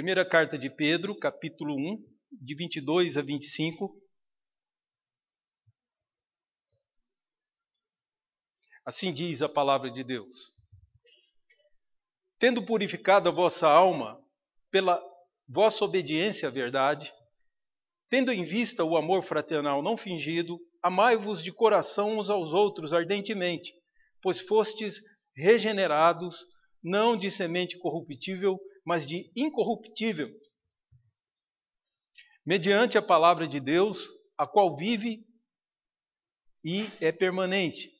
Primeira carta de Pedro, capítulo 1, de 22 a 25. Assim diz a palavra de Deus. Tendo purificado a vossa alma pela vossa obediência à verdade, tendo em vista o amor fraternal não fingido, amai-vos de coração uns aos outros ardentemente, pois fostes regenerados, não de semente corruptível, mas de incorruptível, mediante a palavra de Deus, a qual vive e é permanente.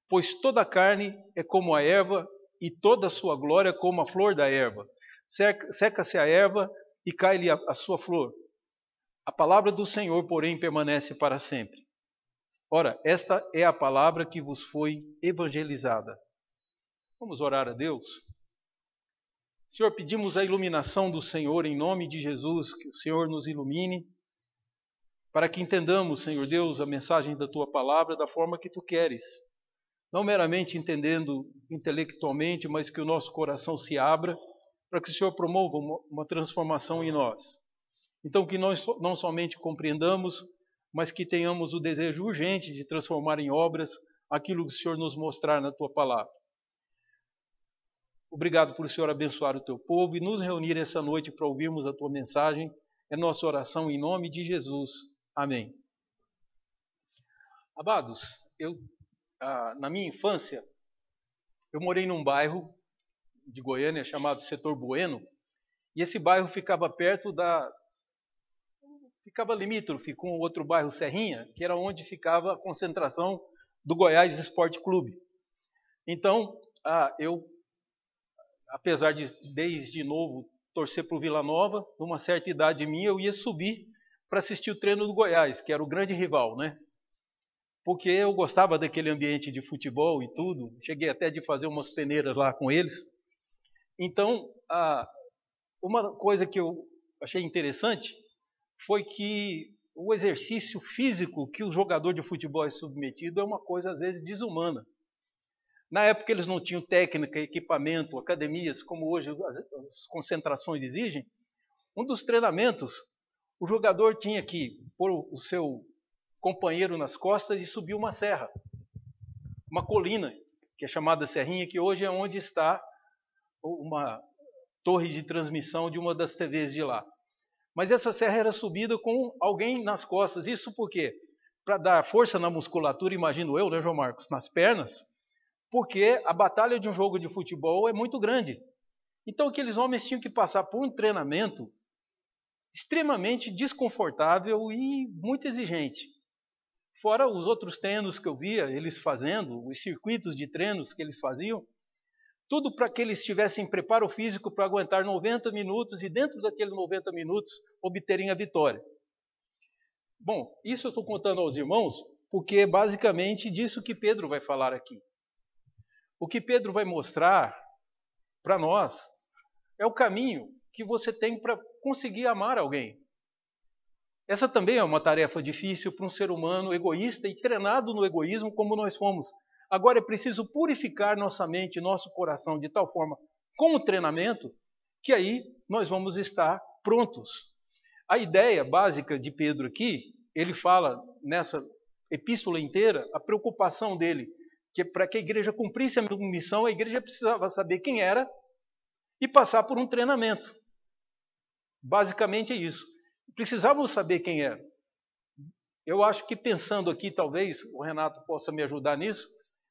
Pois toda a carne é como a erva, e toda a sua glória como a flor da erva. Seca-se a erva e cai-lhe a sua flor. A palavra do Senhor, porém, permanece para sempre. Ora, esta é a palavra que vos foi evangelizada. Vamos orar a Deus? Senhor, pedimos a iluminação do Senhor em nome de Jesus, que o Senhor nos ilumine, para que entendamos, Senhor Deus, a mensagem da Tua palavra da forma que Tu queres. Não meramente entendendo intelectualmente, mas que o nosso coração se abra, para que o Senhor promova uma transformação em nós. Então, que nós não somente compreendamos, mas que tenhamos o desejo urgente de transformar em obras aquilo que o Senhor nos mostrar na Tua palavra. Obrigado por o Senhor abençoar o Teu povo e nos reunir essa noite para ouvirmos a Tua mensagem. É nossa oração em nome de Jesus. Amém. Amados, na minha infância, eu morei num bairro de Goiânia chamado Setor Bueno, e esse bairro ficava ficava limítrofe com outro bairro Serrinha, que era onde ficava a concentração do Goiás Esporte Clube. Então, eu, apesar de desde novo torcer para o Vila Nova, numa certa idade minha, eu ia subir para assistir o treino do Goiás, que era o grande rival, né? Porque eu gostava daquele ambiente de futebol e tudo, cheguei até de fazer umas peneiras lá com eles. Então, uma coisa que eu achei interessante foi que o exercício físico que o jogador de futebol é submetido é uma coisa, às vezes, desumana. Na época eles não tinham técnica, equipamento, academias, como hoje as concentrações exigem. Um dos treinamentos, o jogador tinha que pôr o seu companheiro nas costas e subir uma serra, uma colina, que é chamada Serrinha, que hoje é onde está uma torre de transmissão de uma das TVs de lá. Mas essa serra era subida com alguém nas costas. Isso por quê? Para dar força na musculatura, imagino eu, né, João Marcos, nas pernas, porque a batalha de um jogo de futebol é muito grande. Então aqueles homens tinham que passar por um treinamento extremamente desconfortável e muito exigente. Fora os outros treinos que eu via eles fazendo, os circuitos de treinos que eles faziam, tudo para que eles tivessem preparo físico para aguentar 90 minutos e dentro daqueles 90 minutos obterem a vitória. Bom, isso eu estou contando aos irmãos porque é basicamente disso que Pedro vai falar aqui. O que Pedro vai mostrar para nós é o caminho que você tem para conseguir amar alguém. Essa também é uma tarefa difícil para um ser humano egoísta e treinado no egoísmo como nós fomos. Agora é preciso purificar nossa mente e nosso coração de tal forma, com o treinamento, que aí nós vamos estar prontos. A ideia básica de Pedro aqui, ele fala nessa epístola inteira, a preocupação dele, que para que a igreja cumprisse a missão, a igreja precisava saber quem era e passar por um treinamento. Basicamente é isso. Precisávamos saber quem era. Eu acho que pensando aqui, talvez, o Renato possa me ajudar nisso,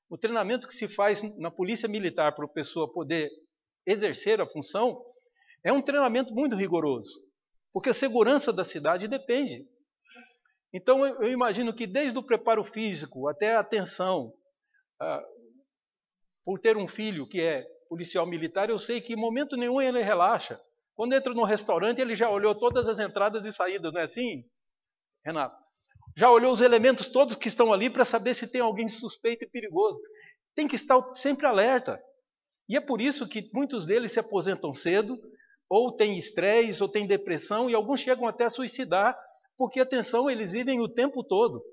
o treinamento que se faz na polícia militar para a pessoa poder exercer a função é um treinamento muito rigoroso, porque a segurança da cidade depende. Então eu imagino que desde o preparo físico até a atenção, por ter um filho que é policial militar, eu sei que em momento nenhum ele relaxa. Quando entra no restaurante, ele já olhou todas as entradas e saídas, não é assim, Renato? Já olhou os elementos todos que estão ali para saber se tem alguém suspeito e perigoso. Tem que estar sempre alerta. E é por isso que muitos deles se aposentam cedo, ou têm estresse, ou têm depressão, e alguns chegam até a suicidar, porque, atenção, eles vivem o tempo todo.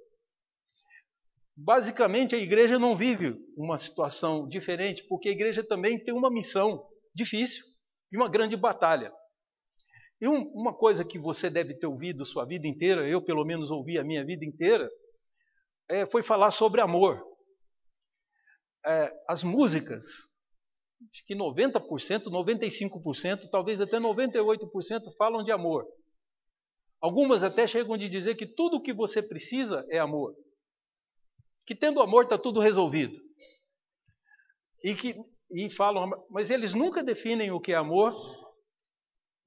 Basicamente, a igreja não vive uma situação diferente, porque a igreja também tem uma missão difícil e uma grande batalha. E uma coisa que você deve ter ouvido sua vida inteira, eu pelo menos ouvi a minha vida inteira, foi falar sobre amor. As músicas, acho que 90%, 95%, talvez até 98% falam de amor. Algumas até chegam de dizer que tudo o que você precisa é amor. Que tendo amor está tudo resolvido. E falam, mas eles nunca definem o que é amor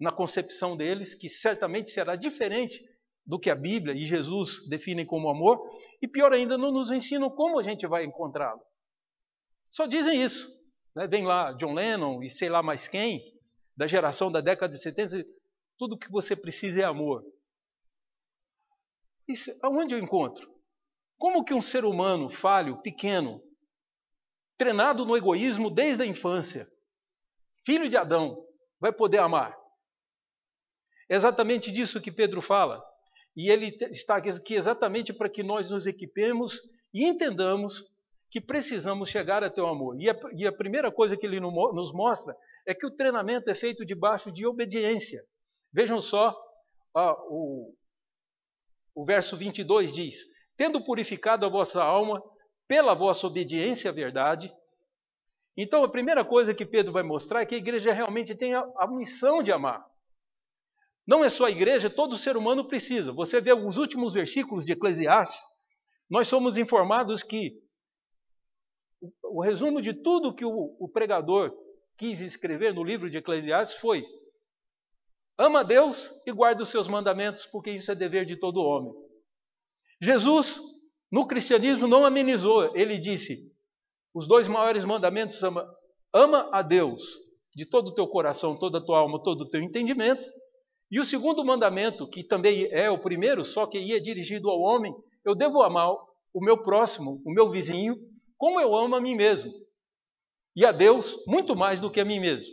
na concepção deles, que certamente será diferente do que a Bíblia e Jesus definem como amor, e pior ainda, não nos ensinam como a gente vai encontrá-lo. Só dizem isso. Né? Vem lá John Lennon e sei lá mais quem, da geração da década de 70, tudo que você precisa é amor. Isso, aonde eu encontro? Como que um ser humano falho, pequeno, treinado no egoísmo desde a infância, filho de Adão, vai poder amar? É exatamente disso que Pedro fala. E ele está aqui exatamente para que nós nos equipemos e entendamos que precisamos chegar até o amor. E a primeira coisa que ele nos mostra é que o treinamento é feito debaixo de obediência. Vejam só, o verso 22 diz: tendo purificado a vossa alma pela vossa obediência à verdade. Então a primeira coisa que Pedro vai mostrar é que a igreja realmente tem a missão de amar. Não é só a igreja, todo ser humano precisa. Você vê os últimos versículos de Eclesiastes, nós somos informados que o resumo de tudo que o pregador quis escrever no livro de Eclesiastes foi: ama a Deus e guarda os seus mandamentos, porque isso é dever de todo homem. Jesus, no cristianismo, não amenizou. Ele disse, os 2 maiores mandamentos são: ama a Deus de todo o teu coração, toda a tua alma, todo o teu entendimento. E o segundo mandamento, que também é o primeiro, só que ia dirigido ao homem: eu devo amar o meu próximo, o meu vizinho, como eu amo a mim mesmo. E a Deus muito mais do que a mim mesmo.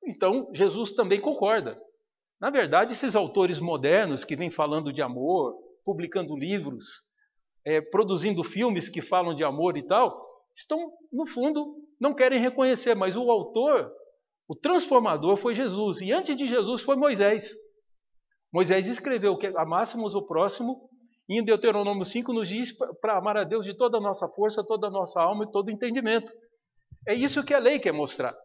Então, Jesus também concorda. Na verdade, esses autores modernos que vêm falando de amor, publicando livros, produzindo filmes que falam de amor e tal, estão, no fundo, não querem reconhecer, mas o autor, o transformador foi Jesus. E antes de Jesus foi Moisés. Moisés escreveu que amássemos o próximo, e em Deuteronômio 5 nos diz para amar a Deus de toda a nossa força, toda a nossa alma e todo o entendimento. É isso que a lei quer mostrar.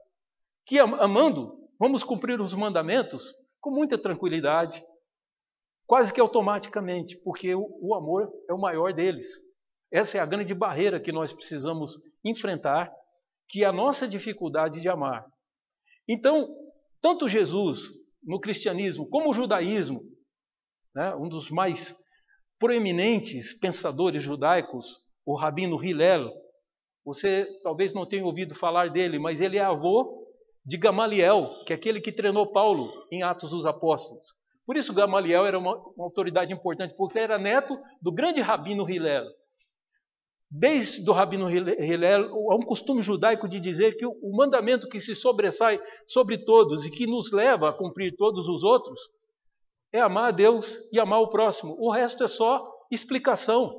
Que amando, vamos cumprir os mandamentos com muita tranquilidade, quase que automaticamente, porque o amor é o maior deles. Essa é a grande barreira que nós precisamos enfrentar, que é a nossa dificuldade de amar. Então, tanto Jesus no cristianismo como o judaísmo, né, um dos mais proeminentes pensadores judaicos, o Rabino Hillel, você talvez não tenha ouvido falar dele, mas ele é avô de Gamaliel, que é aquele que treinou Paulo em Atos dos Apóstolos. Por isso Gamaliel era uma autoridade importante, porque era neto do grande Rabino Hillel. Desde o Rabino Hillel, há um costume judaico de dizer que o mandamento que se sobressai sobre todos e que nos leva a cumprir todos os outros é amar a Deus e amar o próximo. O resto é só explicação.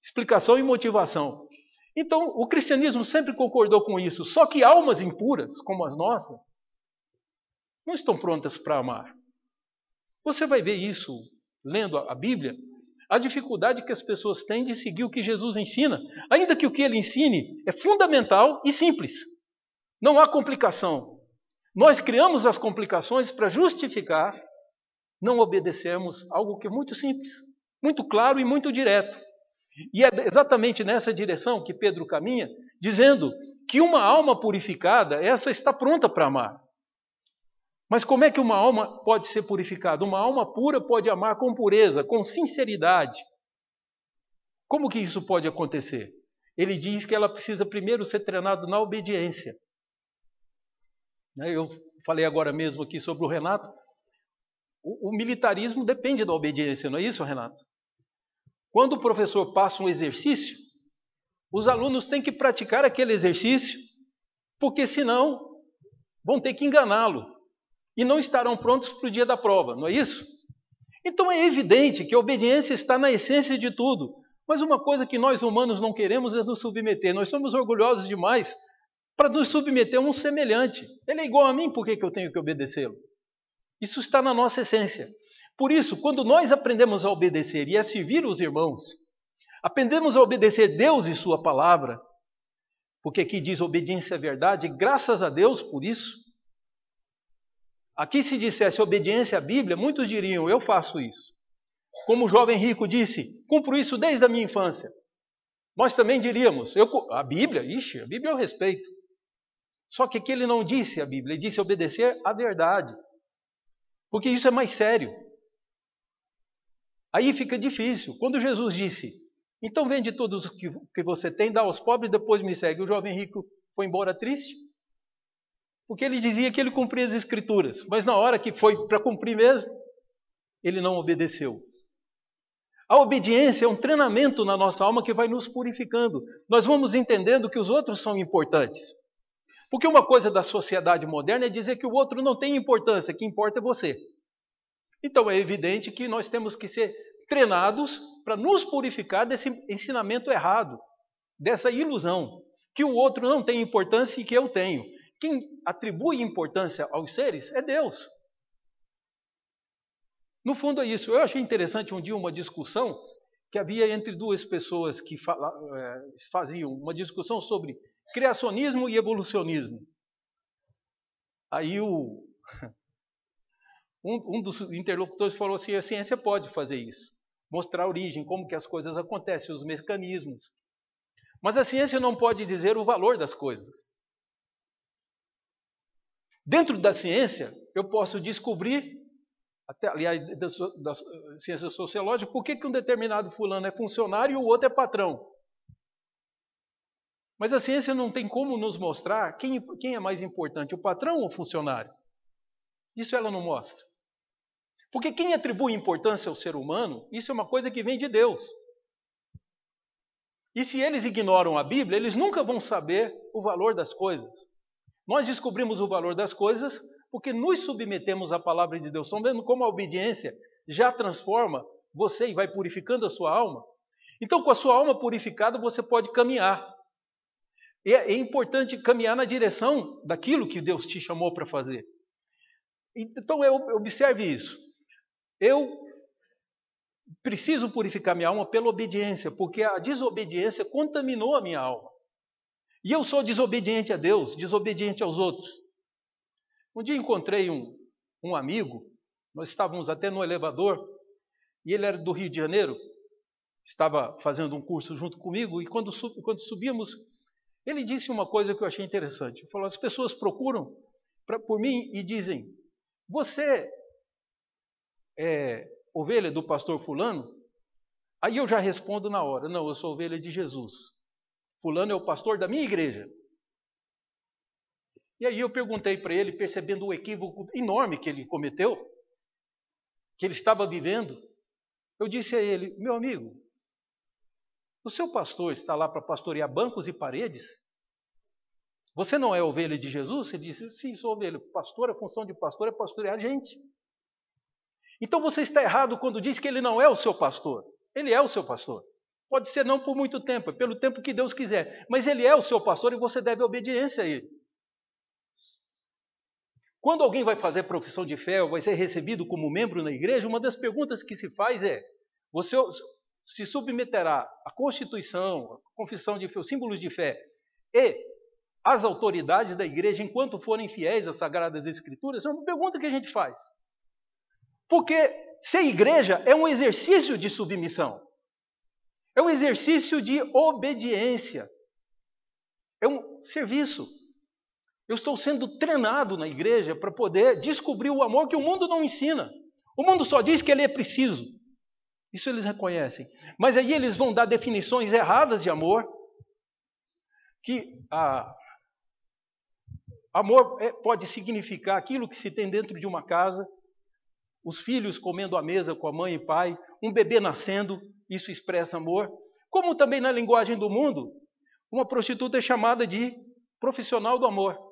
Explicação e motivação. Então, o cristianismo sempre concordou com isso, só que almas impuras, como as nossas, não estão prontas para amar. Você vai ver isso lendo a Bíblia, a dificuldade que as pessoas têm de seguir o que Jesus ensina, ainda que o que ele ensine é fundamental e simples. Não há complicação. Nós criamos as complicações para justificar não obedecermos algo que é muito simples, muito claro e muito direto. E é exatamente nessa direção que Pedro caminha, dizendo que uma alma purificada, essa está pronta para amar. Mas como é que uma alma pode ser purificada? Uma alma pura pode amar com pureza, com sinceridade. Como que isso pode acontecer? Ele diz que ela precisa primeiro ser treinada na obediência. Eu falei agora mesmo aqui sobre o Renato. O militarismo depende da obediência, não é isso, Renato? Quando o professor passa um exercício, os alunos têm que praticar aquele exercício, porque senão vão ter que enganá-lo e não estarão prontos para o dia da prova, não é isso? Então é evidente que a obediência está na essência de tudo, mas uma coisa que nós humanos não queremos é nos submeter. Nós somos orgulhosos demais para nos submeter a um semelhante. Ele é igual a mim, por que eu tenho que obedecê-lo? Isso está na nossa essência. Por isso, quando nós aprendemos a obedecer e a servir os irmãos, aprendemos a obedecer Deus e sua palavra, porque aqui diz obediência à verdade, graças a Deus por isso. Aqui se dissesse obediência à Bíblia, muitos diriam, eu faço isso. Como o jovem rico disse, cumpro isso desde a minha infância. Nós também diríamos, a Bíblia eu respeito. Só que aqui ele não disse a Bíblia, ele disse obedecer à verdade. Porque isso é mais sério. Aí fica difícil. Quando Jesus disse, então vende tudo o que você tem, dá aos pobres, depois me segue. O jovem rico foi embora triste. Porque ele dizia que ele cumpria as Escrituras. Mas na hora que foi para cumprir mesmo, ele não obedeceu. A obediência é um treinamento na nossa alma que vai nos purificando. Nós vamos entendendo que os outros são importantes. Porque uma coisa da sociedade moderna é dizer que o outro não tem importância, que importa é você. Então é evidente que nós temos que ser treinados para nos purificar desse ensinamento errado, dessa ilusão, que o outro não tem importância e que eu tenho. Quem atribui importância aos seres é Deus. No fundo é isso. Eu achei interessante um dia uma discussão que havia entre duas pessoas que faziam uma discussão sobre criacionismo e evolucionismo. Aí um dos interlocutores falou assim, a ciência pode fazer isso, mostrar a origem, como que as coisas acontecem, os mecanismos. Mas a ciência não pode dizer o valor das coisas. Dentro da ciência, eu posso descobrir, aliás, da ciência sociológica, por que um determinado fulano é funcionário e o outro é patrão. Mas a ciência não tem como nos mostrar quem é mais importante, o patrão ou o funcionário. Isso ela não mostra. Porque quem atribui importância ao ser humano, isso é uma coisa que vem de Deus. E se eles ignoram a Bíblia, eles nunca vão saber o valor das coisas. Nós descobrimos o valor das coisas porque nos submetemos à palavra de Deus. Estão vendo como a obediência já transforma você e vai purificando a sua alma? Então, com a sua alma purificada, você pode caminhar. É importante caminhar na direção daquilo que Deus te chamou para fazer. Então, observe isso. Eu preciso purificar minha alma pela obediência, porque a desobediência contaminou a minha alma. E eu sou desobediente a Deus, desobediente aos outros. Um dia encontrei um amigo, nós estávamos até no elevador, e ele era do Rio de Janeiro, estava fazendo um curso junto comigo, e quando subíamos, ele disse uma coisa que eu achei interessante. Ele falou, as pessoas procuram por mim e dizem, você é ovelha do pastor fulano? Aí eu já respondo na hora, não, eu sou ovelha de Jesus. Fulano é o pastor da minha igreja. E aí eu perguntei para ele, percebendo o equívoco enorme que ele cometeu, que ele estava vivendo, eu disse a ele, meu amigo, o seu pastor está lá para pastorear bancos e paredes? Você não é ovelha de Jesus? Ele disse, sim, sou ovelha. Pastor, a função de pastor é pastorear gente. Então você está errado quando diz que ele não é o seu pastor. Ele é o seu pastor. Pode ser não por muito tempo, é pelo tempo que Deus quiser. Mas ele é o seu pastor e você deve obediência a ele. Quando alguém vai fazer profissão de fé ou vai ser recebido como membro na igreja, uma das perguntas que se faz é, você se submeterá à Constituição, à confissão de fé, os símbolos de fé e às autoridades da igreja enquanto forem fiéis às Sagradas Escrituras? É uma pergunta que a gente faz. Porque ser igreja é um exercício de submissão. É um exercício de obediência. É um serviço. Eu estou sendo treinado na igreja para poder descobrir o amor que o mundo não ensina. O mundo só diz que ele é preciso. Isso eles reconhecem. Mas aí eles vão dar definições erradas de amor. Que amor pode significar aquilo que se tem dentro de uma casa. Os filhos comendo à mesa com a mãe e pai. Um bebê nascendo. Isso expressa amor. Como também na linguagem do mundo, uma prostituta é chamada de profissional do amor.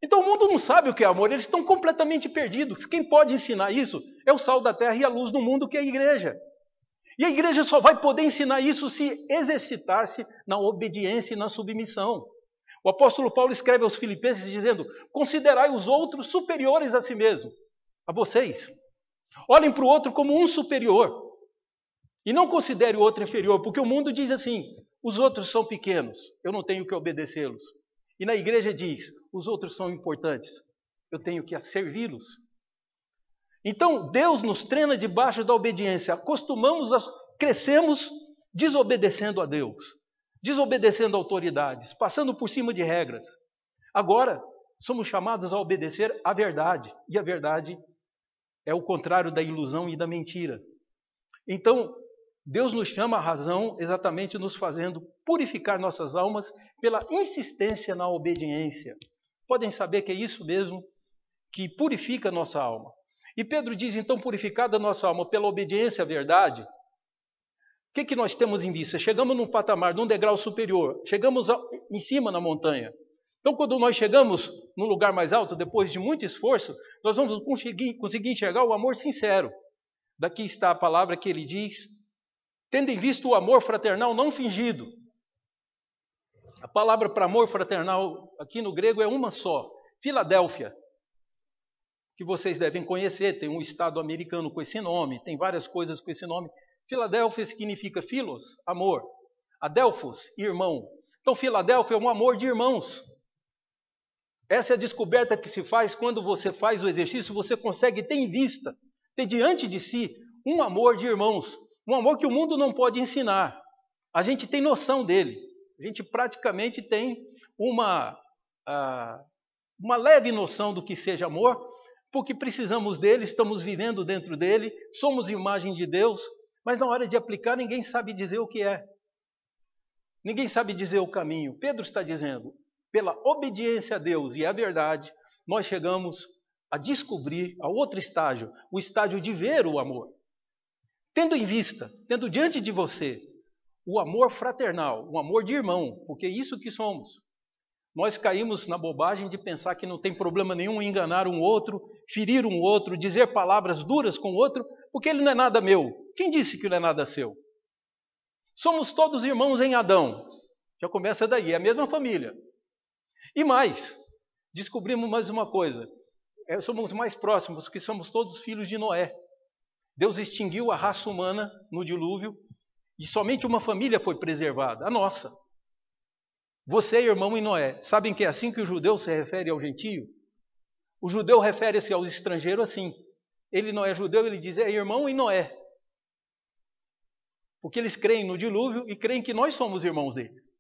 Então o mundo não sabe o que é amor, eles estão completamente perdidos. Quem pode ensinar isso é o sal da terra e a luz do mundo, que é a igreja. E a igreja só vai poder ensinar isso se exercitar-se na obediência e na submissão. O apóstolo Paulo escreve aos Filipenses dizendo: considerai os outros superiores a si mesmo, a vocês. Olhem para o outro como um superior. E não considere o outro inferior, porque o mundo diz assim: os outros são pequenos, eu não tenho que obedecê-los. E na igreja diz: os outros são importantes, eu tenho que servi-los. Então Deus nos treina debaixo da obediência. Crescemos desobedecendo a Deus, desobedecendo autoridades, passando por cima de regras. Agora somos chamados a obedecer à verdade, e a verdade é o contrário da ilusão e da mentira. Então Deus nos chama à razão, exatamente nos fazendo purificar nossas almas pela insistência na obediência. Podem saber que é isso mesmo que purifica a nossa alma. E Pedro diz, então, purificada a nossa alma pela obediência à verdade, o que nós temos em vista? Chegamos num patamar, num degrau superior, chegamos em cima na montanha. Então, quando nós chegamos num lugar mais alto, depois de muito esforço, nós vamos conseguir enxergar o amor sincero. Daqui está a palavra que ele diz: tendo em vista o amor fraternal não fingido. A palavra para amor fraternal aqui no grego é uma só, Filadélfia, que vocês devem conhecer, tem um estado americano com esse nome, tem várias coisas com esse nome. Filadélfia significa filos, amor, adelphos, irmão. Então Filadélfia é um amor de irmãos. Essa é a descoberta que se faz quando você faz o exercício, você consegue ter em vista, ter diante de si um amor de irmãos. Um amor que o mundo não pode ensinar. A gente tem noção dele. A gente praticamente tem uma leve noção do que seja amor, porque precisamos dele, estamos vivendo dentro dele, somos imagem de Deus, mas na hora de aplicar ninguém sabe dizer o que é. Ninguém sabe dizer o caminho. Pedro está dizendo, pela obediência a Deus e à verdade, nós chegamos a descobrir a outro estágio, o estágio de ver o amor. Tendo em vista, tendo diante de você o amor fraternal, o amor de irmão, porque é isso que somos. Nós caímos na bobagem de pensar que não tem problema nenhum em enganar um outro, ferir um outro, dizer palavras duras com o outro, porque ele não é nada meu. Quem disse que não é nada seu? Somos todos irmãos em Adão. Já começa daí, é a mesma família. E mais, descobrimos mais uma coisa. Somos mais próximos, que somos todos filhos de Noé. Deus extinguiu a raça humana no dilúvio e somente uma família foi preservada, a nossa. Você é irmão em Noé. Sabem que é assim que o judeu se refere ao gentio? O judeu refere-se ao estrangeiro assim. Ele não é judeu, ele diz é irmão em Noé. Porque eles creem no dilúvio e creem que nós somos irmãos deles.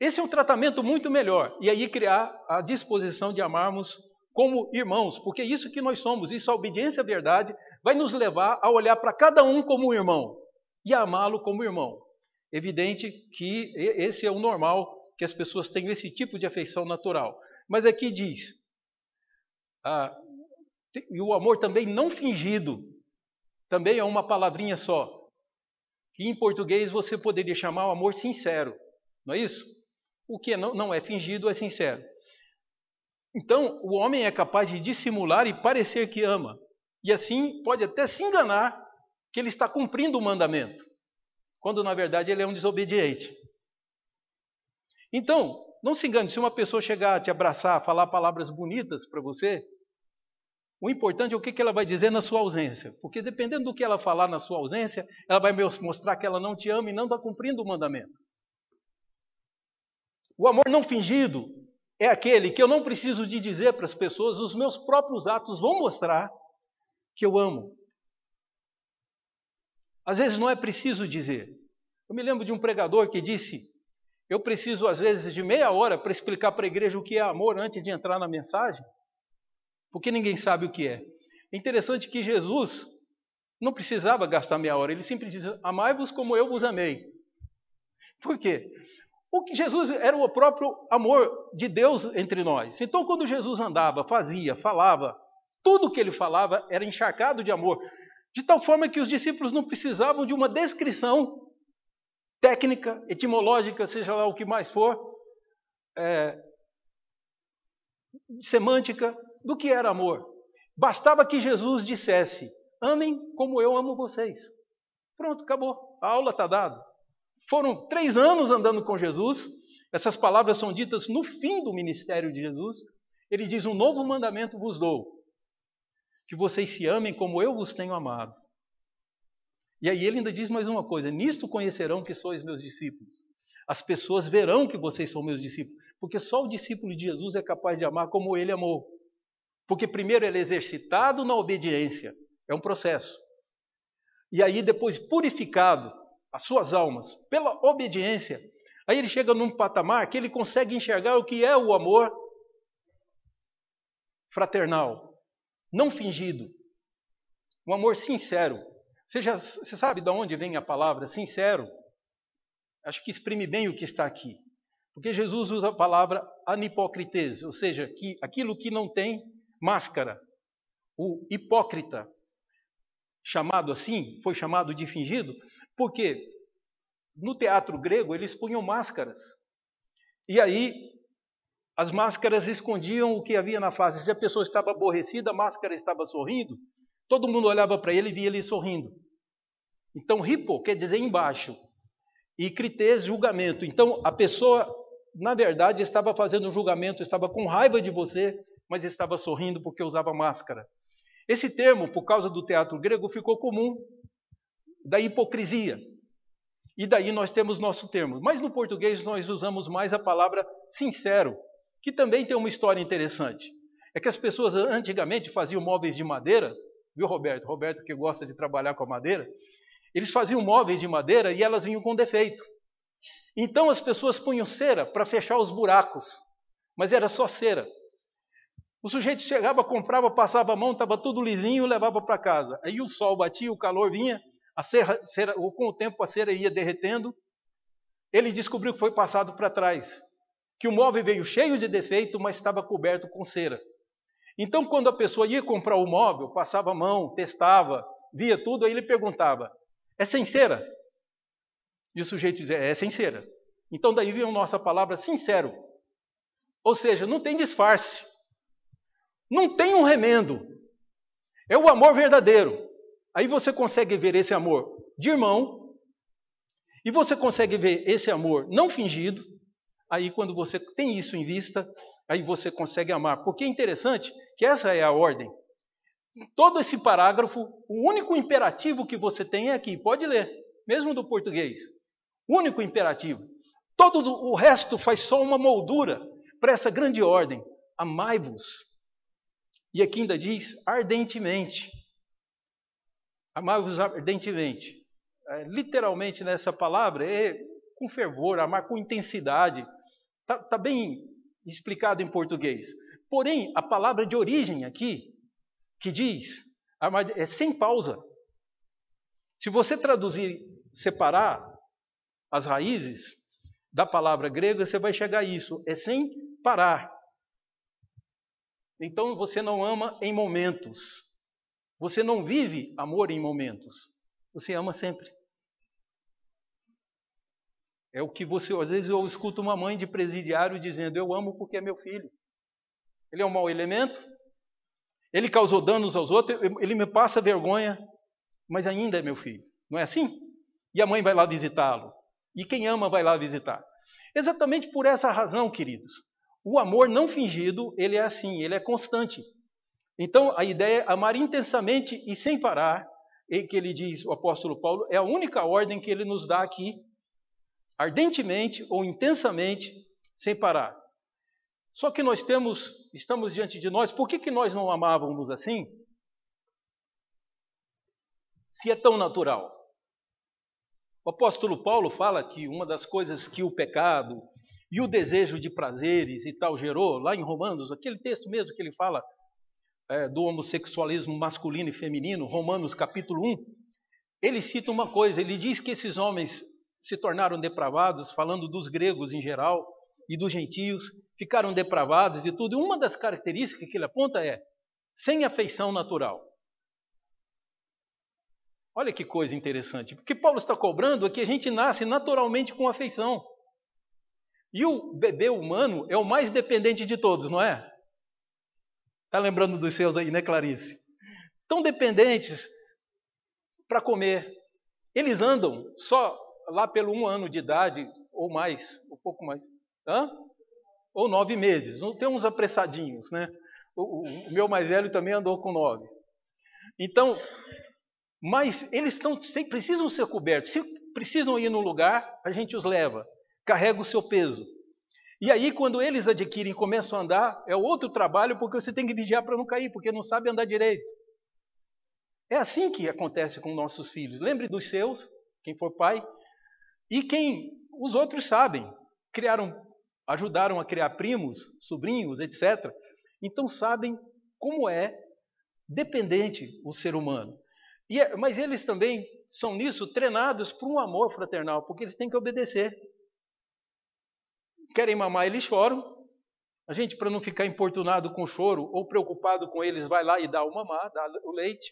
Esse é um tratamento muito melhor. E aí criar a disposição de amarmos como irmãos, porque é isso que nós somos. Isso, a obediência à verdade, vai nos levar a olhar para cada um como um irmão e a amá-lo como irmão. Evidente que esse é o normal, que as pessoas tenham esse tipo de afeição natural. Mas aqui diz, e o amor também não fingido, também é uma palavrinha só, que em português você poderia chamar o amor sincero, não é isso? O que não é fingido é sincero. Então, o homem é capaz de dissimular e parecer que ama, e assim pode até se enganar que ele está cumprindo o mandamento, quando na verdade ele é um desobediente. Então, não se engane, se uma pessoa chegar a te abraçar, falar palavras bonitas para você, o importante é o que ela vai dizer na sua ausência, porque dependendo do que ela falar na sua ausência, ela vai mostrar que ela não te ama e não está cumprindo o mandamento. O amor não fingido é aquele que eu não preciso de dizer para as pessoas, os meus próprios atos vão mostrar que eu amo. Às vezes não é preciso dizer. Eu me lembro de um pregador que disse, eu preciso às vezes de meia hora para explicar para a igreja o que é amor antes de entrar na mensagem, porque ninguém sabe o que é. É interessante que Jesus não precisava gastar meia hora, ele simplesmente diz, amai-vos como eu vos amei. Por quê? Porque Jesus era o próprio amor de Deus entre nós. Então quando Jesus andava, fazia, falava, tudo que ele falava era encharcado de amor, de tal forma que os discípulos não precisavam de uma descrição técnica, etimológica, seja lá o que mais for, semântica, do que era amor. Bastava que Jesus dissesse, amem como eu amo vocês. Pronto, acabou. A aula está dada. Foram 3 anos andando com Jesus Essas palavras são ditas no fim do ministério de Jesus. Ele diz: um novo mandamento vos dou, que vocês se amem como eu vos tenho amado. E aí ele ainda diz mais uma coisa: nisto conhecerão que sois meus discípulos. As pessoas verão que vocês são meus discípulos, porque só o discípulo de Jesus é capaz de amar como ele amou. Porque primeiro ele é exercitado na obediência, é um processo. E aí depois purificado as suas almas pela obediência, aí ele chega num patamar que ele consegue enxergar o que é o amor fraternal, não fingido, um amor sincero. Você sabe de onde vem a palavra sincero? Acho que exprime bem o que está aqui. Porque Jesus usa a palavra anipokrites, ou seja, que aquilo que não tem máscara. O hipócrita, chamado assim, foi chamado de fingido, porque no teatro grego eles punham máscaras. E aí as máscaras escondiam o que havia na face. Se a pessoa estava aborrecida, a máscara estava sorrindo, todo mundo olhava para ele e via ele sorrindo. Então, hipo quer dizer embaixo, e krites, julgamento. Então, a pessoa, na verdade, estava fazendo um julgamento, estava com raiva de você, mas estava sorrindo porque usava máscara. Esse termo, por causa do teatro grego, ficou comum, da hipocrisia. E daí nós temos nosso termo. Mas no português nós usamos mais a palavra sincero, que também tem uma história interessante. É que as pessoas antigamente faziam móveis de madeira, viu, Roberto? Roberto que gosta de trabalhar com a madeira. Eles faziam móveis de madeira e elas vinham com defeito. Então as pessoas punham cera para fechar os buracos, mas era só cera. O sujeito chegava, comprava, passava a mão, estava tudo lisinho, levava para casa. Aí o sol batia, o calor vinha, com o tempo a cera ia derretendo. Ele descobriu que foi passado para trás, que o móvel veio cheio de defeito, mas estava coberto com cera. Então quando a pessoa ia comprar o móvel, passava a mão, testava, via tudo, aí ele perguntava: é sem cera? E o sujeito dizia: é sem cera. Então daí vem a nossa palavra sincero. Ou seja, não tem disfarce. Não tem um remendo. É o amor verdadeiro. Aí você consegue ver esse amor de irmão. E você consegue ver esse amor não fingido. Aí quando você tem isso em vista, aí você consegue amar. Porque é interessante que essa é a ordem. Em todo esse parágrafo, o único imperativo que você tem é aqui. Pode ler, mesmo do português. O único imperativo. Todo o resto faz só uma moldura para essa grande ordem. Amai-vos. E aqui ainda diz ardentemente. Amai-vos ardentemente. Literalmente nessa palavra é com fervor, amar com intensidade. Está bem explicado em português. Porém, a palavra de origem aqui, que diz, é sem pausa. Se você traduzir, separar as raízes da palavra grega, você vai chegar a isso. É sem parar. Então você não ama em momentos. Você não vive amor em momentos. Você ama sempre. É o que você, às vezes eu escuto uma mãe de presidiário dizendo: eu amo porque é meu filho. Ele é um mau elemento. Ele causou danos aos outros. Ele me passa vergonha. Mas ainda é meu filho. Não é assim? E a mãe vai lá visitá-lo. E quem ama vai lá visitar. Exatamente por essa razão, queridos. O amor não fingido, ele é assim, ele é constante. Então, a ideia é amar intensamente e sem parar, e que ele diz, o apóstolo Paulo, é a única ordem que ele nos dá aqui, ardentemente ou intensamente, sem parar. Só que nós estamos diante de nós, por que nós não amávamos assim? Se é tão natural. O apóstolo Paulo fala que uma das coisas que o pecado e o desejo de prazeres e tal gerou, lá em Romanos, aquele texto mesmo que ele fala do homossexualismo masculino e feminino, Romanos capítulo 1, ele cita uma coisa, ele diz que esses homens se tornaram depravados, falando dos gregos em geral e dos gentios, ficaram depravados de tudo. E uma das características que ele aponta é sem afeição natural. Olha que coisa interessante. O que Paulo está cobrando é que a gente nasce naturalmente com afeição. E o bebê humano é o mais dependente de todos, não é? Está lembrando dos seus aí, né, Clarice? Tão dependentes para comer. Eles andam só lá pelo 1 ano de idade, ou mais, um pouco mais. Hã? Ou 9 meses. Tem uns apressadinhos, né? O meu mais velho também andou com 9. Então, mas eles precisam ser cobertos. Se precisam ir no lugar, a gente os leva. Carrega o seu peso. E aí, quando eles adquirem e começam a andar, é outro trabalho, porque você tem que vigiar para não cair, porque não sabe andar direito. É assim que acontece com nossos filhos. Lembre dos seus, quem for pai, e quem os outros sabem. Ajudaram a criar primos, sobrinhos, etc. Então sabem como é dependente o ser humano. Mas eles também são nisso treinados por um amor fraternal, porque eles têm que obedecer. Querem mamar, eles choram. A gente, para não ficar importunado com o choro ou preocupado com eles, vai lá e dá o mamar, dá o leite.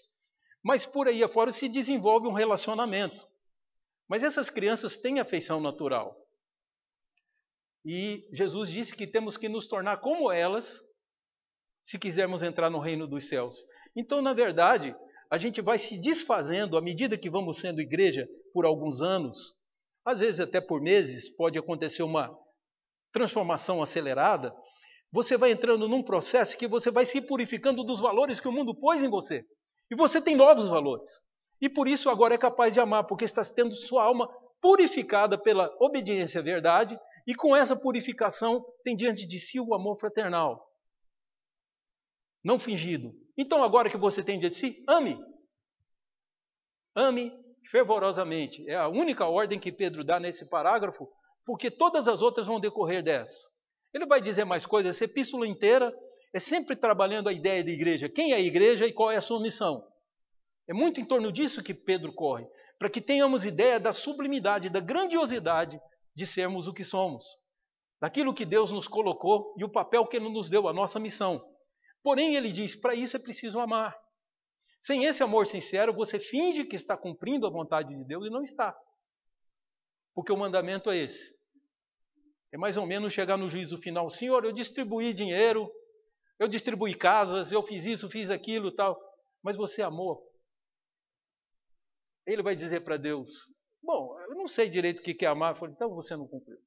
Mas por aí afora se desenvolve um relacionamento. Mas essas crianças têm afeição natural. E Jesus disse que temos que nos tornar como elas, se quisermos entrar no reino dos céus. Então, na verdade, a gente vai se desfazendo à medida que vamos sendo igreja por alguns anos, às vezes até por meses, pode acontecer uma transformação acelerada. Você vai entrando num processo que você vai se purificando dos valores que o mundo pôs em você. E você tem novos valores. E por isso agora é capaz de amar, porque está tendo sua alma purificada pela obediência à verdade, e com essa purificação tem diante de si o amor fraternal. Não fingido. Então agora que você tem diante de si, ame. Ame fervorosamente. É a única ordem que Pedro dá nesse parágrafo, porque todas as outras vão decorrer dessa. Ele vai dizer mais coisas, essa epístola inteira é sempre trabalhando a ideia de igreja. Quem é a igreja e qual é a sua missão? É muito em torno disso que Pedro corre, para que tenhamos ideia da sublimidade, da grandiosidade de sermos o que somos, daquilo que Deus nos colocou e o papel que Ele nos deu, a nossa missão. Porém, ele diz, para isso é preciso amar. Sem esse amor sincero, você finge que está cumprindo a vontade de Deus e não está. Porque o mandamento é esse. É mais ou menos chegar no juízo final. Senhor, eu distribuí dinheiro, eu distribuí casas, eu fiz isso, fiz aquilo, tal. Mas você amou. Ele vai dizer para Deus, bom, eu não sei direito o que é amar. Eu falei, então você não cumpriu.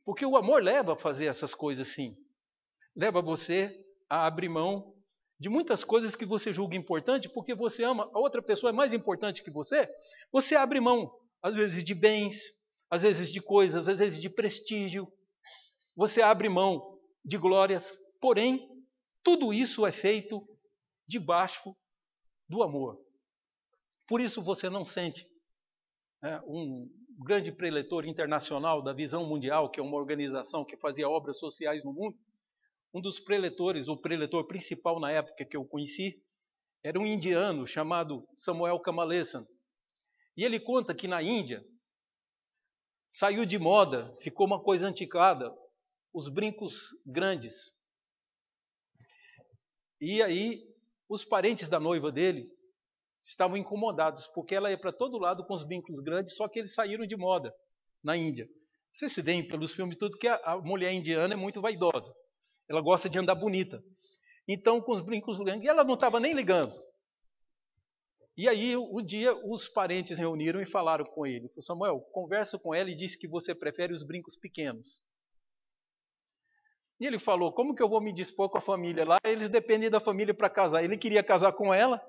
Porque o amor leva a fazer essas coisas sim. Leva você a abrir mão de muitas coisas que você julga importante, porque você ama, a outra pessoa é mais importante que você abre mão, às vezes de bens, às vezes de coisas, às vezes de prestígio, você abre mão de glórias, porém, tudo isso é feito debaixo do amor. Por isso você não sente um grande preletor internacional da Visão Mundial, que é uma organização que fazia obras sociais no mundo. Um dos preletores, o preletor principal na época que eu conheci, era um indiano chamado Samuel Kamalesan. E ele conta que na Índia saiu de moda, ficou uma coisa antiquada, os brincos grandes. E aí os parentes da noiva dele estavam incomodados, porque ela ia para todo lado com os brincos grandes, só que eles saíram de moda na Índia. Vocês se veem pelos filmes tudo que a mulher indiana é muito vaidosa. Ela gosta de andar bonita. Então, com os brincos grandes, e ela não estava nem ligando. E aí, um dia, os parentes reuniram e falaram com ele. Falei, Samuel, conversa com ela e disse que você prefere os brincos pequenos. E ele falou, como que eu vou me dispor com a família lá? Eles dependem da família para casar. Ele queria casar com ela.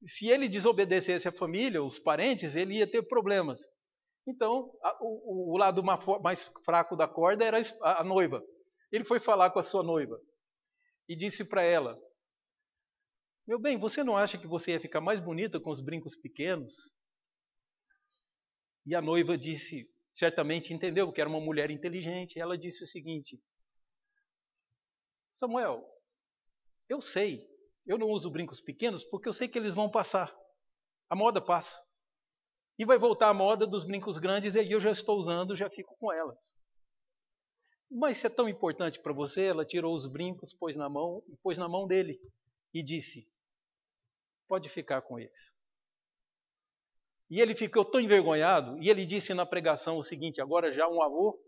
Se ele desobedecesse a família, os parentes, ele ia ter problemas. Então, o lado mais fraco da corda era a noiva. Ele foi falar com a sua noiva e disse para ela, meu bem, você não acha que você ia ficar mais bonita com os brincos pequenos? E a noiva disse, certamente entendeu que era uma mulher inteligente, ela disse o seguinte, Samuel, eu sei, eu não uso brincos pequenos porque eu sei que eles vão passar, a moda passa. E vai voltar a moda dos brincos grandes e aí eu já estou usando, já fico com elas. Mas se é tão importante para você, ela tirou os brincos, pôs na mão dele e disse, pode ficar com eles. E ele ficou tão envergonhado, e ele disse na pregação o seguinte, agora já um avô,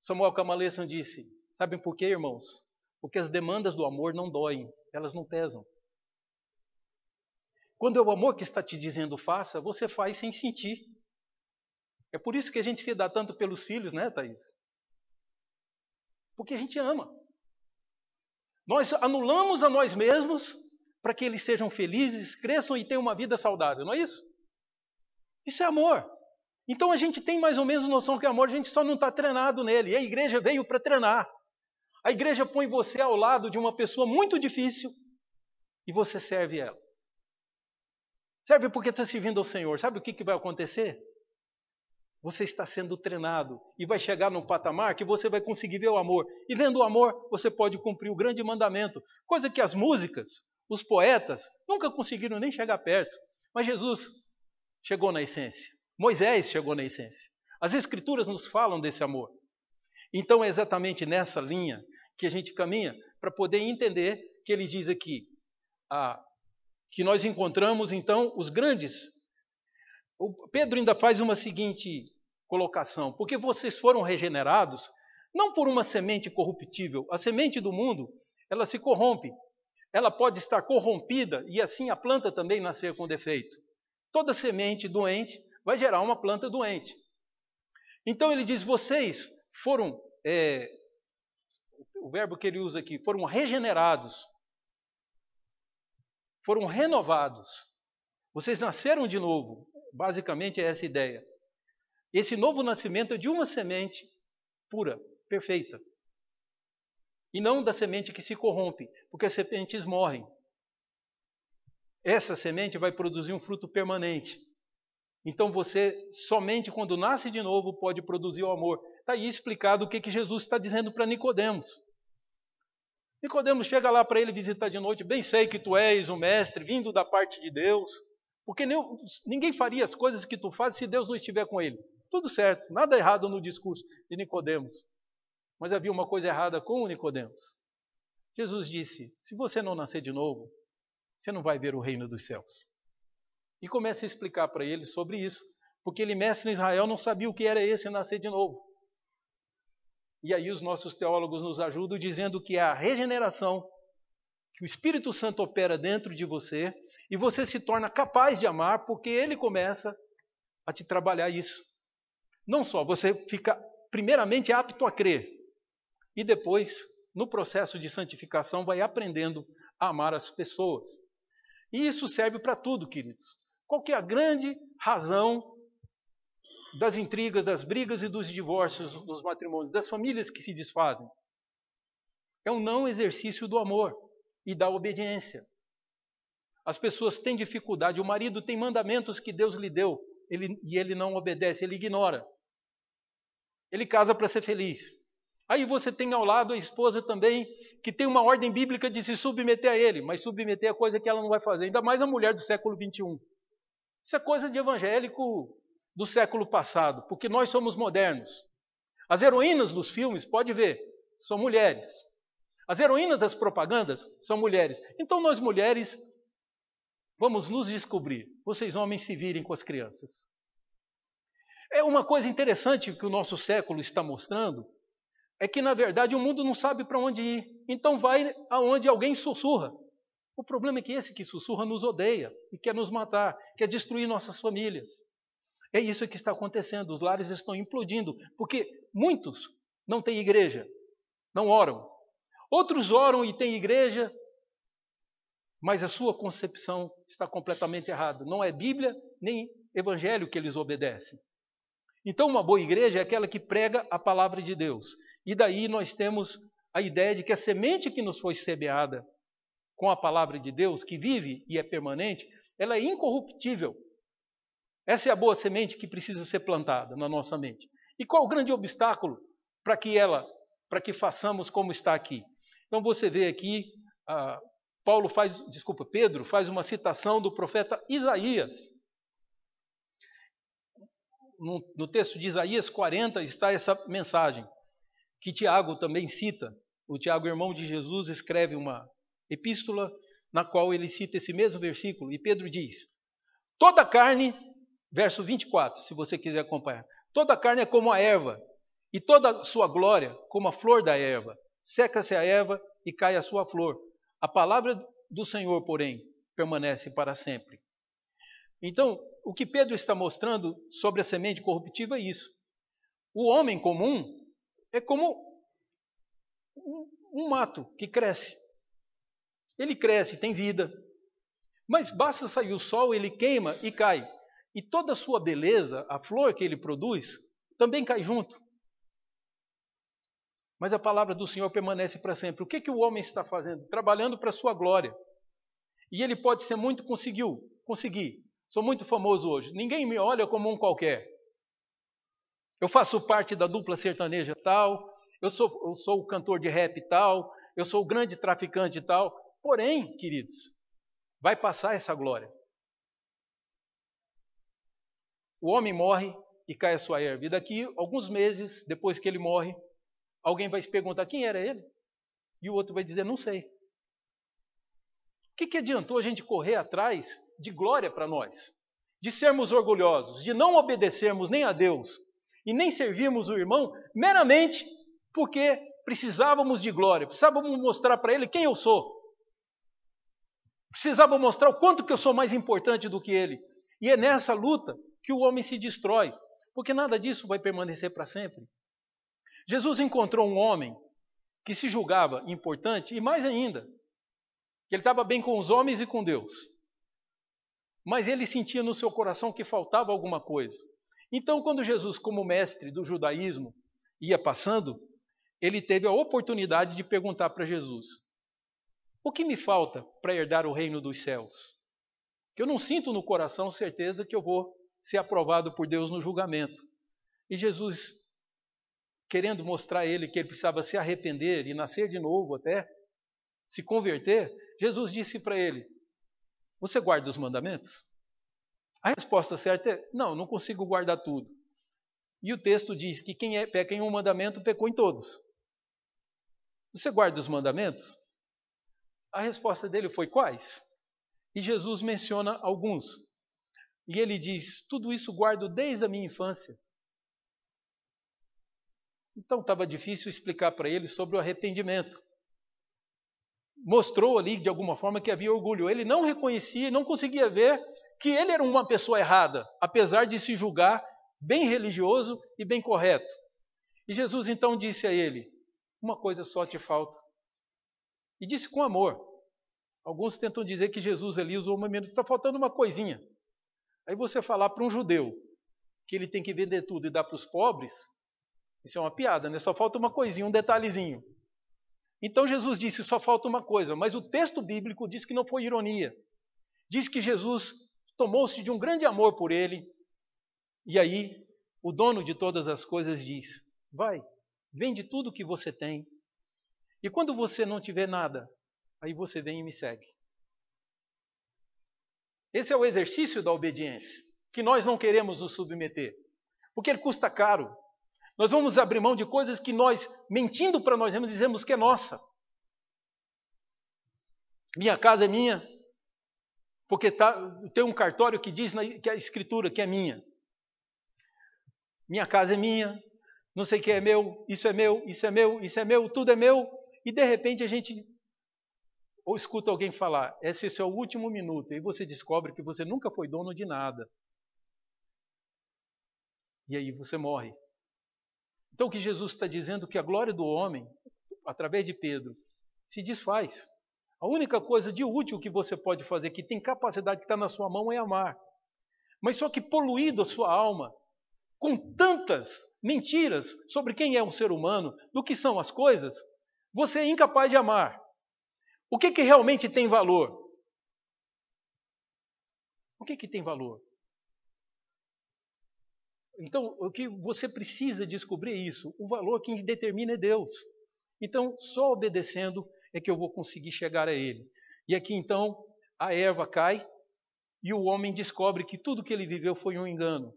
Samuel Kamalesan disse, sabem por quê, irmãos? Porque as demandas do amor não doem, elas não pesam. Quando é o amor que está te dizendo faça, você faz sem sentir. É por isso que a gente se dá tanto pelos filhos, né, Thaís? Porque a gente ama. Nós anulamos a nós mesmos para que eles sejam felizes, cresçam e tenham uma vida saudável, não é isso? Isso é amor. Então a gente tem mais ou menos noção que é amor, a gente só não está treinado nele. E a igreja veio para treinar. A igreja põe você ao lado de uma pessoa muito difícil e você serve ela. Serve porque está servindo ao Senhor. Sabe o que vai acontecer? Você está sendo treinado e vai chegar num patamar que você vai conseguir ver o amor. E vendo o amor, você pode cumprir o grande mandamento. Coisa que as músicas, os poetas, nunca conseguiram nem chegar perto. Mas Jesus chegou na essência. Moisés chegou na essência. As Escrituras nos falam desse amor. Então é exatamente nessa linha que a gente caminha para poder entender que ele diz aqui que nós encontramos então os grandes. O Pedro ainda faz uma seguinte colocação: porque vocês foram regenerados não por uma semente corruptível. A semente do mundo, ela se corrompe. Ela pode estar corrompida e assim a planta também nascer com defeito. Toda semente doente vai gerar uma planta doente. Então ele diz, vocês foram, o verbo que ele usa aqui, foram regenerados, foram renovados. Vocês nasceram de novo. Basicamente é essa ideia. Esse novo nascimento é de uma semente pura, perfeita. E não da semente que se corrompe, porque as sementes morrem. Essa semente vai produzir um fruto permanente. Então você, somente quando nasce de novo, pode produzir o amor. Está aí explicado o que Jesus está dizendo para Nicodemos. Nicodemos chega lá para ele visitar de noite, bem sei que tu és um mestre, vindo da parte de Deus, porque ninguém faria as coisas que tu fazes se Deus não estiver com ele. Tudo certo, nada errado no discurso de Nicodemos. Mas havia uma coisa errada com o Nicodemos. Jesus disse, se você não nascer de novo, você não vai ver o reino dos céus. E começa a explicar para ele sobre isso, porque ele, mestre em Israel, não sabia o que era esse nascer de novo. E aí os nossos teólogos nos ajudam dizendo que é a regeneração, que o Espírito Santo opera dentro de você, e você se torna capaz de amar, porque ele começa a te trabalhar isso. Não só, você fica primeiramente apto a crer, e depois, no processo de santificação, vai aprendendo a amar as pessoas. E isso serve para tudo, queridos. Qual que é a grande razão das intrigas, das brigas e dos divórcios dos matrimônios, das famílias que se desfazem? É o não exercício do amor e da obediência. As pessoas têm dificuldade, o marido tem mandamentos que Deus lhe deu, e ele não obedece, ele ignora. Ele casa para ser feliz. Aí você tem ao lado a esposa também, que tem uma ordem bíblica de se submeter a ele, mas submeter é coisa que ela não vai fazer, ainda mais a mulher do século 21. Isso é coisa de evangélico do século passado, porque nós somos modernos. As heroínas dos filmes, pode ver, são mulheres. As heroínas das propagandas são mulheres. Então nós mulheres vamos nos descobrir. Vocês homens se virem com as crianças. É uma coisa interessante que o nosso século está mostrando, é que na verdade o mundo não sabe para onde ir. Então vai aonde alguém sussurra. O problema é que esse que sussurra nos odeia e quer nos matar, quer destruir nossas famílias. É isso que está acontecendo, os lares estão implodindo, porque muitos não têm igreja, não oram. Outros oram e têm igreja, mas a sua concepção está completamente errada. Não é Bíblia nem Evangelho que eles obedecem. Então uma boa igreja é aquela que prega a palavra de Deus. E daí nós temos a ideia de que a semente que nos foi semeada com a palavra de Deus, que vive e é permanente, ela é incorruptível. Essa é a boa semente que precisa ser plantada na nossa mente. E qual o grande obstáculo para que façamos como está aqui? Então você vê aqui, Pedro faz uma citação do profeta Isaías. No texto de Isaías 40 está essa mensagem, que Tiago também cita. O Tiago, irmão de Jesus, escreve uma epístola na qual ele cita esse mesmo versículo. E Pedro diz, toda carne, verso 24, se você quiser acompanhar, toda carne é como a erva, e toda a sua glória como a flor da erva. Seca-se a erva e cai a sua flor. A palavra do Senhor, porém, permanece para sempre. Então, o que Pedro está mostrando sobre a semente corruptível é isso. O homem comum é como um mato que cresce. Ele cresce, tem vida. Mas basta sair o sol, ele queima e cai. E toda a sua beleza, a flor que ele produz, também cai junto. Mas a palavra do Senhor permanece para sempre. O que o homem está fazendo? Trabalhando para a sua glória. E ele pode ser muito conseguir. Sou muito famoso hoje. Ninguém me olha como um qualquer. Eu faço parte da dupla sertaneja tal, eu sou o cantor de rap tal, eu sou o grande traficante tal. Porém, queridos, vai passar essa glória. O homem morre e cai a sua erva. E daqui, alguns meses, depois que ele morre, alguém vai se perguntar quem era ele? E o outro vai dizer, não sei. O que adiantou a gente correr atrás de glória para nós? De sermos orgulhosos, de não obedecermos nem a Deus e nem servirmos o irmão meramente porque precisávamos de glória, precisávamos mostrar para ele quem eu sou. Precisávamos mostrar o quanto que eu sou mais importante do que ele. E é nessa luta que o homem se destrói, porque nada disso vai permanecer para sempre. Jesus encontrou um homem que se julgava importante e mais ainda, que ele estava bem com os homens e com Deus. Mas ele sentia no seu coração que faltava alguma coisa. Então, quando Jesus, como mestre do judaísmo, ia passando, ele teve a oportunidade de perguntar para Jesus: o que me falta para herdar o reino dos céus? Que eu não sinto no coração certeza que eu vou ser aprovado por Deus no julgamento. E Jesus, querendo mostrar a ele que ele precisava se arrepender e nascer de novo até, se converter, Jesus disse para ele: você guarda os mandamentos? A resposta certa é: não consigo guardar tudo. E o texto diz que quem peca em um mandamento, pecou em todos. Você guarda os mandamentos? A resposta dele foi: quais? E Jesus menciona alguns. E ele diz: tudo isso guardo desde a minha infância. Então estava difícil explicar para ele sobre o arrependimento. Mostrou ali, de alguma forma, que havia orgulho. Ele não reconhecia, não conseguia ver que ele era uma pessoa errada, apesar de se julgar bem religioso e bem correto. E Jesus então disse a ele: uma coisa só te falta. E disse com amor. Alguns tentam dizer que Jesus ali usou uma minuto, está faltando uma coisinha. Aí você falar para um judeu que ele tem que vender tudo e dar para os pobres, isso é uma piada, né? Só falta uma coisinha, um detalhezinho. Então Jesus disse, só falta uma coisa, mas o texto bíblico diz que não foi ironia. Diz que Jesus tomou-se de um grande amor por ele, e aí o dono de todas as coisas diz: vai, vende tudo que você tem, e quando você não tiver nada, aí você vem e me segue. Esse é o exercício da obediência, que nós não queremos nos submeter, porque ele custa caro. Nós vamos abrir mão de coisas que nós, mentindo para nós mesmos, dizemos que é nossa. Minha casa é minha, porque tem um cartório que diz que a escritura que é minha. Minha casa é minha, não sei o que é meu, isso é meu, isso é meu, isso é meu, tudo é meu. E de repente a gente ou escuta alguém falar: esse é o seu último minuto. E você descobre que você nunca foi dono de nada. E aí você morre. Então o que Jesus está dizendo é que a glória do homem, através de Pedro, se desfaz. A única coisa de útil que você pode fazer, que tem capacidade que está na sua mão, é amar. Mas só que poluído a sua alma com tantas mentiras sobre quem é um ser humano, do que são as coisas, você é incapaz de amar. O que realmente tem valor? O que tem valor? Então, o que você precisa descobrir é isso. O valor quem determina é Deus. Então, só obedecendo é que eu vou conseguir chegar a Ele. E aqui, então, a erva cai e o homem descobre que tudo que ele viveu foi um engano.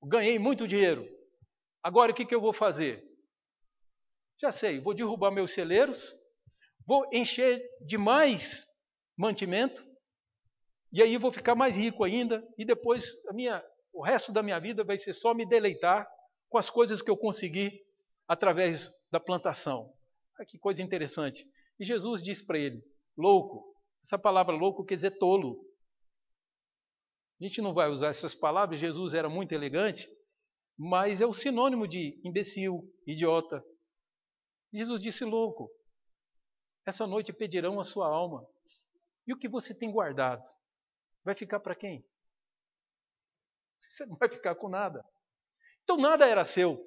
Ganhei muito dinheiro. Agora, o que eu vou fazer? Já sei, vou derrubar meus celeiros, vou encher de mais mantimento, e aí vou ficar mais rico ainda, e depois o resto da minha vida vai ser só me deleitar com as coisas que eu consegui através da plantação. Que coisa interessante. E Jesus disse para ele: louco. Essa palavra louco quer dizer tolo. A gente não vai usar essas palavras, Jesus era muito elegante, mas é o sinônimo de imbecil, idiota. Jesus disse: louco, essa noite pedirão a sua alma. E o que você tem guardado? Vai ficar para quem? Você não vai ficar com nada. Então nada era seu.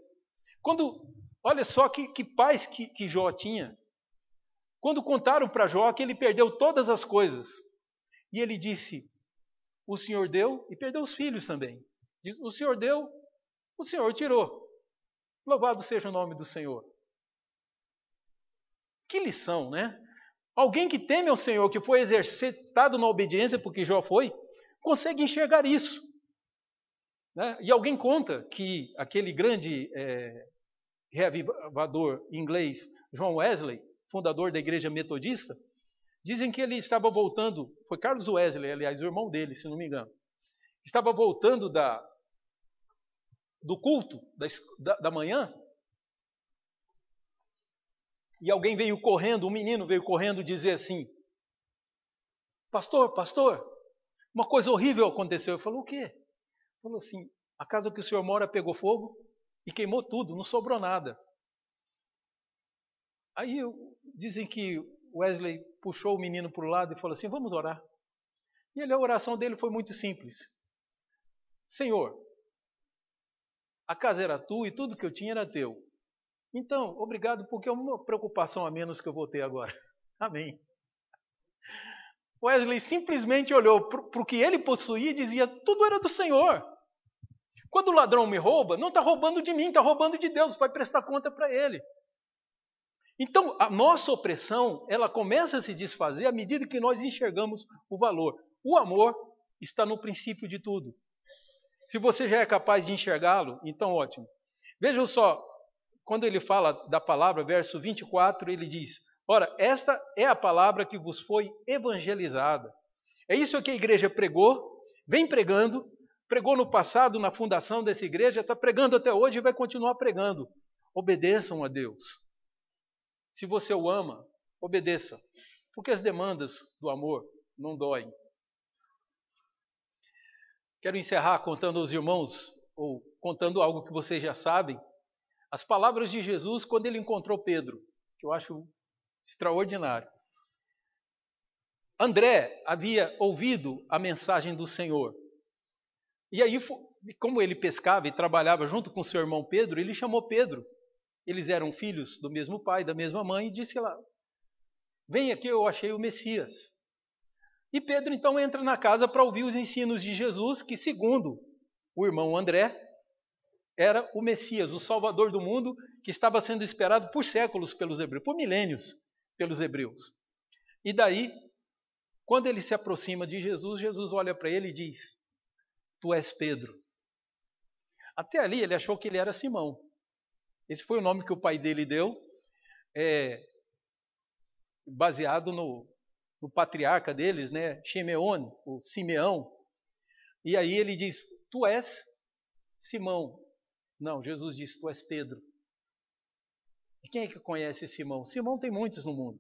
Olha só que paz que Jó tinha. Quando contaram para Jó que ele perdeu todas as coisas, e ele disse: o Senhor deu e perdeu os filhos também. O Senhor deu, o Senhor tirou. Louvado seja o nome do Senhor. Que lição, né? Alguém que teme ao Senhor, que foi exercitado na obediência, porque Jó foi, consegue enxergar isso. Né? E alguém conta que aquele grande reavivador inglês, John Wesley, fundador da igreja metodista, dizem que ele estava voltando, foi Carlos Wesley, aliás, o irmão dele, se não me engano, estava voltando do culto da manhã, e alguém veio correndo, um menino veio correndo dizer assim: pastor, uma coisa horrível aconteceu. Eu falei: o quê? Ele falou assim: a casa que o senhor mora pegou fogo e queimou tudo, não sobrou nada. Aí dizem que Wesley puxou o menino para o lado e falou assim: vamos orar. E a oração dele foi muito simples: Senhor, a casa era tua e tudo que eu tinha era teu. Então, obrigado, porque é uma preocupação a menos que eu vou ter agora. Amém. Wesley simplesmente olhou para o que ele possuía e dizia: tudo era do Senhor. Quando o ladrão me rouba, não está roubando de mim, está roubando de Deus, vai prestar conta para ele. Então, a nossa opressão, ela começa a se desfazer à medida que nós enxergamos o valor. O amor está no princípio de tudo. Se você já é capaz de enxergá-lo, então ótimo. Vejam só, quando ele fala da palavra, verso 24, ele diz: ora, esta é a palavra que vos foi evangelizada. É isso que a igreja pregou, vem pregando, pregou no passado, na fundação dessa igreja, está pregando até hoje e vai continuar pregando. Obedeçam a Deus. Se você o ama, obedeça, porque as demandas do amor não doem. Quero encerrar contando aos irmãos, ou contando algo que vocês já sabem, as palavras de Jesus quando ele encontrou Pedro, que eu acho extraordinário. André havia ouvido a mensagem do Senhor. E aí, como ele pescava e trabalhava junto com seu irmão Pedro, ele chamou Pedro. Eles eram filhos do mesmo pai, da mesma mãe, e disse lá: vem aqui, eu achei o Messias. E Pedro então entra na casa para ouvir os ensinos de Jesus, que segundo o irmão André, era o Messias, o Salvador do mundo, que estava sendo esperado por séculos pelos hebreus, por milênios pelos hebreus. E daí, quando ele se aproxima de Jesus, Jesus olha para ele e diz: tu és Pedro. Até ali ele achou que ele era Simão. Esse foi o nome que o pai dele deu, baseado no patriarca deles, né, Simeone, o Simeão. E aí ele diz: tu és Simão. Não, Jesus disse: tu és Pedro. E quem é que conhece Simão? Simão tem muitos no mundo.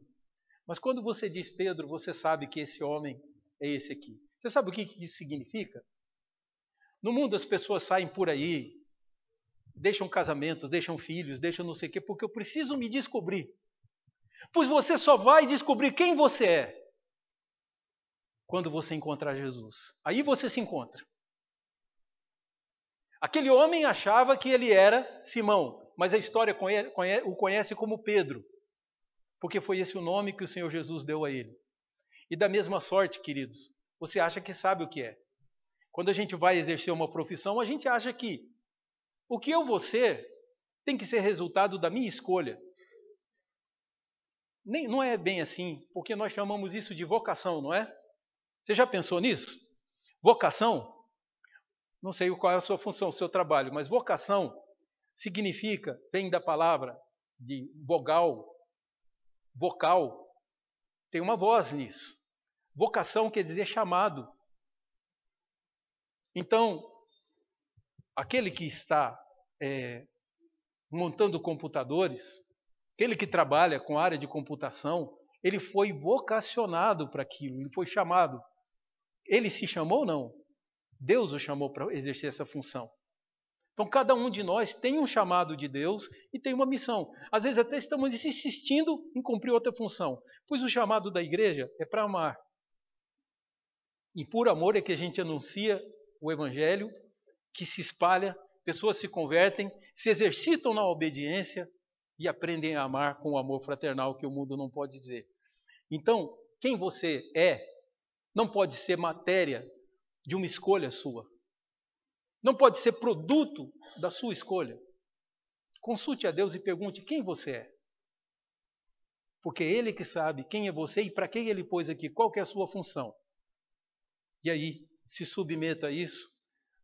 Mas quando você diz Pedro, você sabe que esse homem é esse aqui. Você sabe o que isso significa? No mundo as pessoas saem por aí, deixam casamentos, deixam filhos, deixam não sei o quê, porque eu preciso me descobrir. Pois você só vai descobrir quem você é quando você encontrar Jesus. Aí você se encontra. Aquele homem achava que ele era Simão, mas a história o conhece como Pedro, porque foi esse o nome que o Senhor Jesus deu a ele. E da mesma sorte, queridos, você acha que sabe o que é. Quando a gente vai exercer uma profissão, a gente acha que o que eu vou ser tem que ser resultado da minha escolha. Não é bem assim, porque nós chamamos isso de vocação, não é? Você já pensou nisso? Vocação? Não sei qual é a sua função, o seu trabalho, mas vocação significa, vem da palavra de vogal, tem uma voz nisso. Vocação quer dizer chamado. Então, aquele que está montando computadores, aquele que trabalha com área de computação, ele foi vocacionado para aquilo, ele foi chamado. Ele se chamou ou não? Deus o chamou para exercer essa função. Então, cada um de nós tem um chamado de Deus e tem uma missão. Às vezes até estamos insistindo em cumprir outra função, pois o chamado da igreja é para amar. E por amor é que a gente anuncia o evangelho, que se espalha, pessoas se convertem, se exercitam na obediência e aprendem a amar com o amor fraternal que o mundo não pode dizer. Então, quem você é não pode ser matéria de uma escolha sua. Não pode ser produto da sua escolha. Consulte a Deus e pergunte quem você é. Porque é Ele que sabe quem é você e para quem Ele pôs aqui, qual que é a sua função. E aí, se submeta a isso,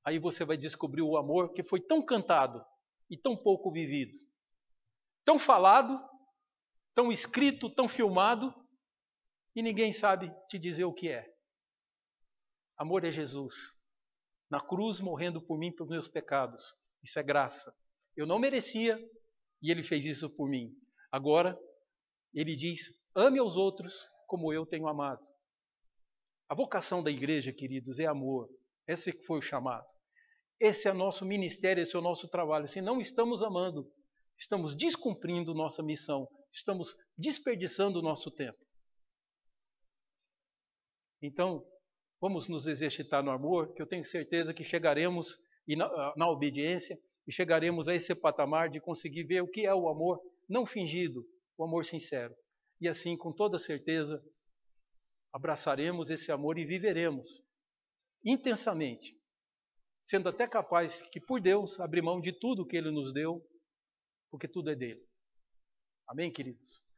aí você vai descobrir o amor que foi tão cantado e tão pouco vivido. Tão falado, tão escrito, tão filmado, e ninguém sabe te dizer o que é. Amor é Jesus. Na cruz, morrendo por mim, pelos meus pecados. Isso é graça. Eu não merecia, e Ele fez isso por mim. Agora, Ele diz, ame aos outros como eu tenho amado. A vocação da igreja, queridos, é amor. Esse foi o chamado. Esse é o nosso ministério, esse é o nosso trabalho. Se não estamos amando, estamos descumprindo nossa missão, estamos desperdiçando o nosso tempo. Então, vamos nos exercitar no amor, que eu tenho certeza que chegaremos na obediência e chegaremos a esse patamar de conseguir ver o que é o amor não fingido, o amor sincero. E assim, com toda certeza, abraçaremos esse amor e viveremos intensamente, sendo até capaz que, por Deus, abrir mão de tudo que Ele nos deu, porque tudo é dele. Amém, queridos?